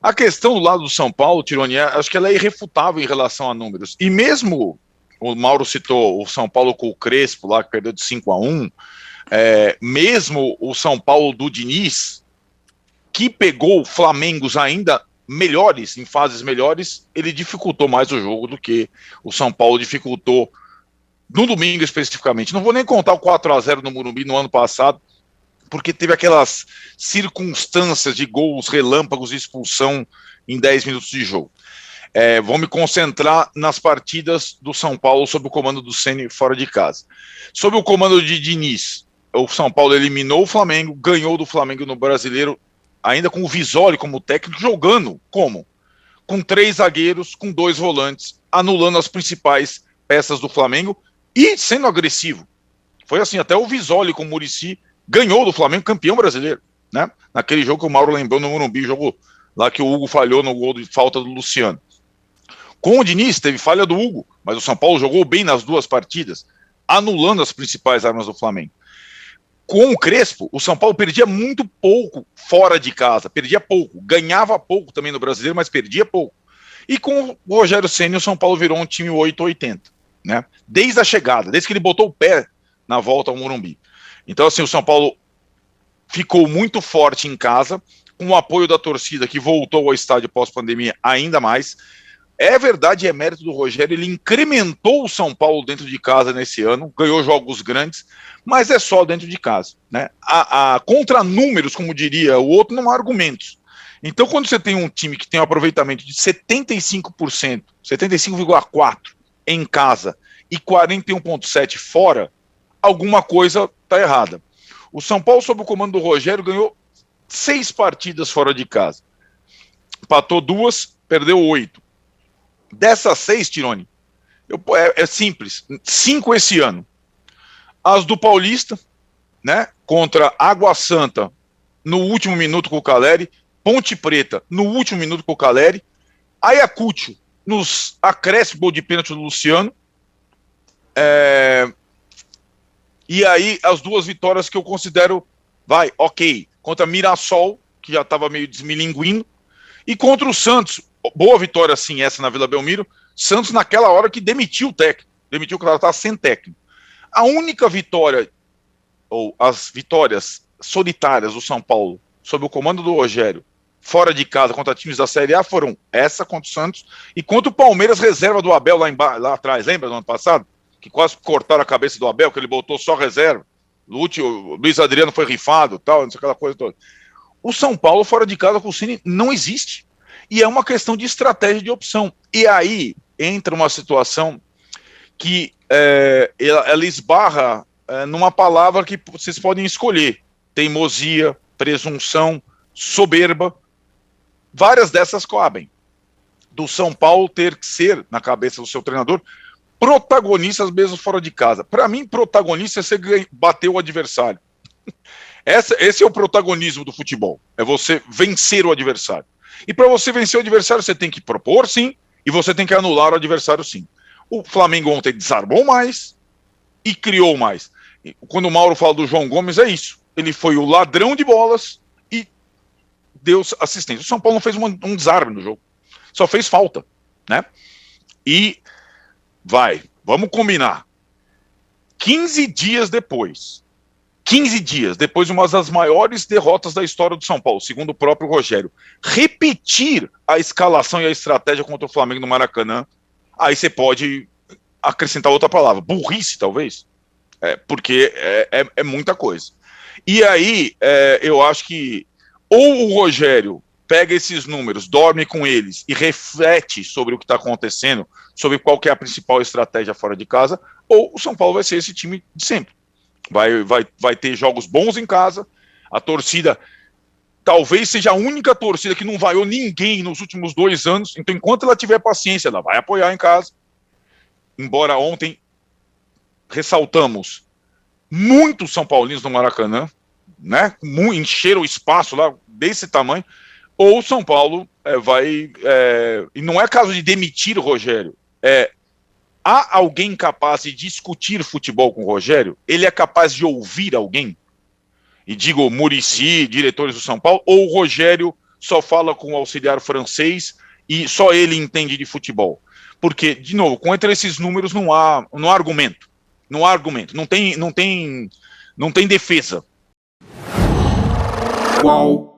A questão do lado do São Paulo, Tironi, acho que ela é irrefutável em relação a números. E mesmo, o Mauro citou o São Paulo com o Crespo, lá que perdeu de 5-1, mesmo o São Paulo do Diniz, que pegou Flamengos ainda melhores, em fases melhores, ele dificultou mais o jogo do que o São Paulo dificultou no domingo especificamente. Não vou nem contar o 4-0 no Morumbi no ano passado, porque teve aquelas circunstâncias de gols, relâmpagos e expulsão em 10 minutos de jogo. Vou me concentrar nas partidas do São Paulo sob o comando do Ceni fora de casa. Sob o comando de Diniz, o São Paulo eliminou o Flamengo, ganhou do Flamengo no Brasileiro, ainda com o Visoli como técnico, jogando como? Com 3 zagueiros, com 2 volantes, anulando as principais peças do Flamengo e sendo agressivo. Foi assim, até o Visoli com o Muricy ganhou do Flamengo, campeão brasileiro, né? Naquele jogo que o Mauro lembrou no Morumbi, jogo lá que o Hugo falhou no gol de falta do Luciano. Com o Diniz, teve falha do Hugo, mas o São Paulo jogou bem nas 2 partidas, anulando as principais armas do Flamengo. Com o Crespo, o São Paulo perdia muito pouco fora de casa, perdia pouco, ganhava pouco também no Brasileiro, mas perdia pouco. E com o Rogério Ceni, o São Paulo virou um time 880, né? Desde a chegada, desde que ele botou o pé na volta ao Morumbi. Então, assim, o São Paulo ficou muito forte em casa, com o apoio da torcida que voltou ao estádio pós-pandemia ainda mais. É verdade, é mérito do Rogério, ele incrementou o São Paulo dentro de casa nesse ano, ganhou jogos grandes, mas é só dentro de casa, né? Contra números, como diria o outro, não há argumentos. Então, quando você tem um time que tem um aproveitamento de 75%, 75,4% em casa e 41,7% fora, alguma coisa está errada. O São Paulo, sob o comando do Rogério, ganhou 6 partidas fora de casa. Empatou 2, perdeu 8. Dessas 6, Tironi, é simples, 5 esse ano. As do Paulista, né, contra Água Santa, no último minuto com o Caleri, Ponte Preta, no último minuto com o Caleri, Ayacucho, nos acréscimos, gol de pênalti do Luciano, e aí as 2 vitórias que eu considero, ok, contra Mirassol, que já estava meio desmilinguindo, e contra o Santos, boa vitória sim, essa na Vila Belmiro, Santos naquela hora que demitiu o técnico, demitiu que ela estava sem técnico. A única vitória, ou as vitórias solitárias do São Paulo, sob o comando do Rogério, fora de casa contra times da Série A, foram essa contra o Santos, e contra o Palmeiras, reserva do Abel lá atrás, lembra do ano passado? Que quase cortaram a cabeça do Abel, que ele botou só reserva, o Luiz Adriano foi rifado, tal, não sei aquela coisa toda. O São Paulo fora de casa com o Ceni não existe. E é uma questão de estratégia de opção. E aí entra uma situação que ela esbarra numa palavra que vocês podem escolher. Teimosia, presunção, soberba. Várias dessas cabem. Do São Paulo ter que ser, na cabeça do seu treinador, protagonistas mesmo fora de casa. Para mim, protagonista é você bater o adversário. Esse é o protagonismo do futebol. É você vencer o adversário. E para você vencer o adversário, você tem que propor, sim, e você tem que anular o adversário, sim. O Flamengo ontem desarmou mais e criou mais. Quando o Mauro fala do João Gomes, é isso. Ele foi o ladrão de bolas e deu assistência. O São Paulo não fez um desarme no jogo. Só fez falta, né? E vamos combinar. 15 dias depois de uma das maiores derrotas da história do São Paulo, segundo o próprio Rogério, repetir a escalação e a estratégia contra o Flamengo no Maracanã, aí você pode acrescentar outra palavra, burrice talvez, porque é muita coisa. E aí eu acho que ou o Rogério pega esses números, dorme com eles e reflete sobre o que está acontecendo, sobre qual que é a principal estratégia fora de casa, ou o São Paulo vai ser esse time de sempre. Vai ter jogos bons em casa, a torcida talvez seja a única torcida que não vaiou ninguém nos últimos 2 anos, então enquanto ela tiver paciência, ela vai apoiar em casa, embora ontem ressaltamos muitos São Paulinos no Maracanã, né, encheram o espaço lá desse tamanho, ou o São Paulo e não é caso de demitir o Rogério, há alguém capaz de discutir futebol com o Rogério? Ele é capaz de ouvir alguém? E digo, Muricy, diretores do São Paulo, ou o Rogério só fala com o auxiliar francês e só ele entende de futebol. Porque, de novo, contra esses números não há argumento. Não há argumento. Não tem defesa. Qual